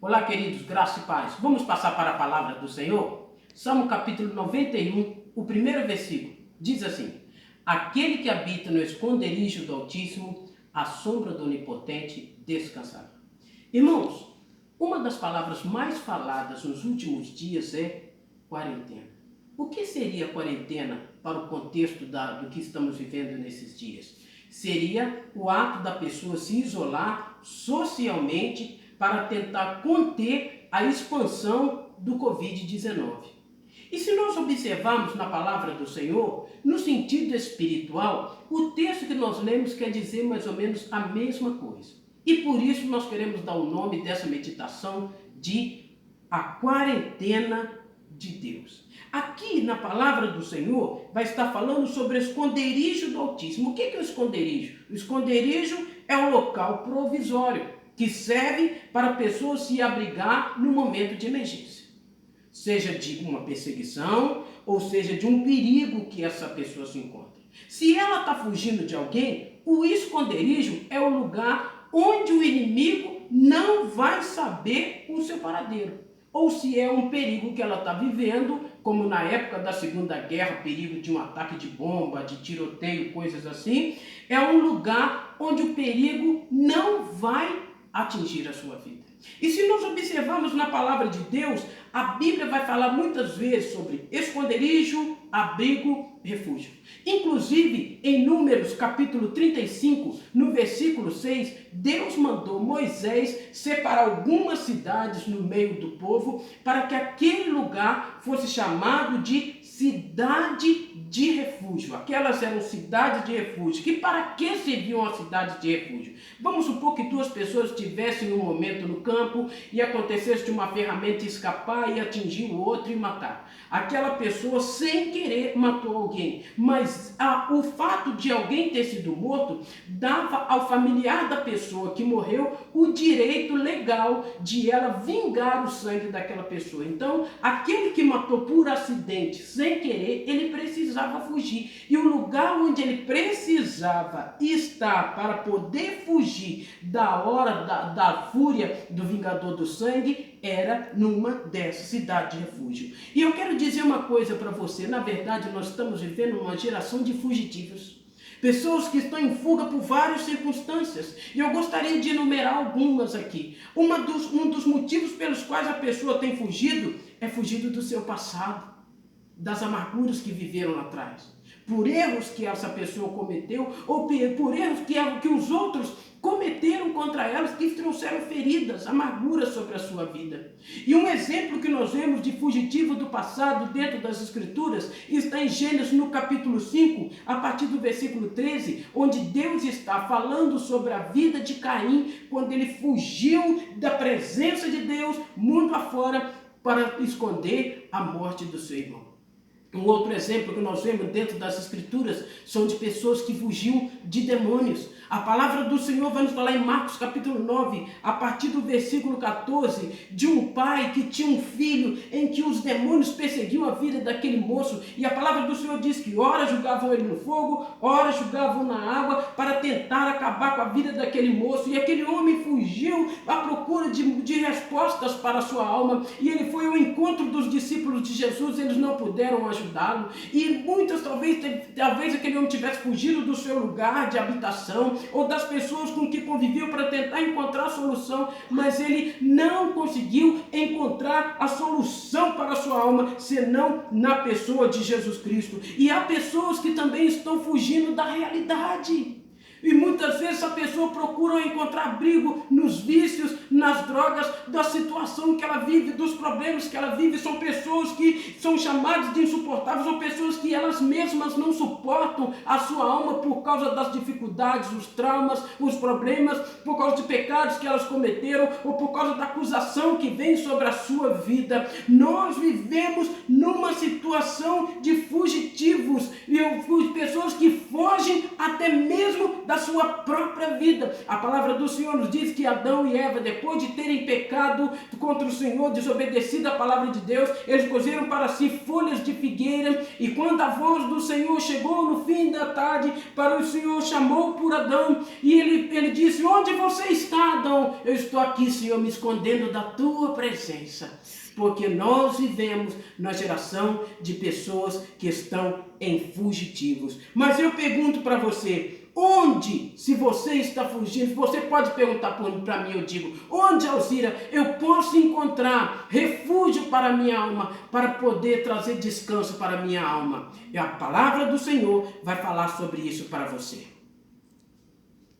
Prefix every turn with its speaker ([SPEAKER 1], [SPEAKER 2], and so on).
[SPEAKER 1] Olá, queridos, graça e paz. Vamos passar para a palavra do Senhor? Salmo capítulo 91, o primeiro versículo, diz assim: Aquele que habita no esconderijo do Altíssimo, à sombra do Onipotente descansará. Irmãos, uma das palavras mais faladas nos últimos dias é quarentena. O que seria quarentena para o contexto do que estamos vivendo nesses dias? Seria o ato da pessoa se isolar socialmente para tentar conter a expansão do Covid-19. E se nós observarmos na palavra do Senhor, no sentido espiritual, o texto que nós lemos quer dizer mais ou menos a mesma coisa. E por isso nós queremos dar o nome dessa meditação de a quarentena de Deus. Aqui na palavra do Senhor vai estar falando sobre o esconderijo do Altíssimo. O que é o esconderijo? O esconderijo é um local provisório que serve para a pessoa se abrigar no momento de emergência. Seja de uma perseguição ou seja de um perigo que essa pessoa se encontra. Se ela está fugindo de alguém, o esconderijo é o lugar onde o inimigo não vai saber o seu paradeiro. Ou se é um perigo que ela está vivendo, como na época da Segunda Guerra, perigo de um ataque de bomba, de tiroteio, coisas assim, é um lugar onde o perigo não vai atingir a sua vida. E se nós observarmos na palavra de Deus, a Bíblia vai falar muitas vezes sobre esconderijo, abrigo, refúgio. Inclusive, em Números capítulo 35, no versículo 6, Deus mandou Moisés separar algumas cidades no meio do povo para que aquele lugar fosse chamado de cidade de refúgio. Aquelas eram cidades de refúgio. Que para que serviam as cidades de refúgio? Vamos supor que duas pessoas estivessem um momento no campo e acontecesse de uma ferramenta escapar e atingir o outro e matar. Aquela pessoa sem querer matou alguém, mas o fato de alguém ter sido morto dava ao familiar da pessoa que morreu o direito legal de ela vingar o sangue daquela pessoa. Então, aquele que matou por acidente, sem querer, ele precisava fugir. E o lugar onde ele precisava estar para poder fugir da hora da fúria do vingador do sangue era numa dessas cidades de refúgio. E eu quero dizer uma coisa para você. Na verdade, nós estamos vivendo uma geração de fugitivos. Pessoas que estão em fuga por várias circunstâncias. E eu gostaria de enumerar algumas aqui. Um dos motivos pelos quais a pessoa tem fugido é fugido do seu passado, das amarguras que viveram lá atrás, por erros que essa pessoa cometeu ou por erros que os outros cometeram contra elas, que trouxeram feridas, amarguras sobre a sua vida. E um exemplo que nós vemos de fugitivo do passado dentro das Escrituras está em Gênesis no capítulo 5, a partir do versículo 13, onde Deus está falando sobre a vida de Caim, quando ele fugiu da presença de Deus, mundo afora, para esconder a morte do seu irmão. Um outro exemplo que nós vemos dentro das Escrituras são de pessoas que fugiam de demônios. A palavra do Senhor vai nos falar em Marcos capítulo 9, a partir do versículo 14, de um pai que tinha um filho em que os demônios perseguiam a vida daquele moço. E a palavra do Senhor diz que ora jogavam ele no fogo, ora jogavam na água para tentar acabar com a vida daquele moço. E aquele homem fugiu à procura de respostas para a sua alma. E ele foi ao encontro dos discípulos de Jesus, eles não puderam ajudá-lo. E muitas, talvez aquele homem tivesse fugido do seu lugar de habitação, ou das pessoas com que conviveu para tentar encontrar a solução, mas ele não conseguiu encontrar a solução para a sua alma, senão na pessoa de Jesus Cristo. E há pessoas que também estão fugindo da realidade. E muitas vezes a pessoa procura encontrar abrigo nos vícios, nas drogas, da situação que ela vive, dos problemas que ela vive. São pessoas que são chamadas de insuportáveis, ou pessoas que elas mesmas não suportam a sua alma por causa das dificuldades, os traumas, os problemas, por causa de pecados que elas cometeram, ou por causa da acusação que vem sobre a sua vida. Nós vivemos numa situação de fugitivos, e pessoas que fogem até mesmo da sua própria vida. A palavra do Senhor nos diz que Adão e Eva, depois de terem pecado contra o Senhor, desobedecido a palavra de Deus, eles cozeram para si folhas de figueira, e quando a voz do Senhor chegou no fim da tarde, para o Senhor chamou por Adão, e ele disse: onde você está, Adão? Então, eu estou aqui, Senhor, me escondendo da tua presença, porque nós vivemos na geração de pessoas que estão em fugitivos. Mas eu pergunto para você, onde, se você está fugindo, você pode perguntar para mim, eu digo, onde, Alzira, eu posso encontrar refúgio para a minha alma, para poder trazer descanso para a minha alma? E a palavra do Senhor vai falar sobre isso para você.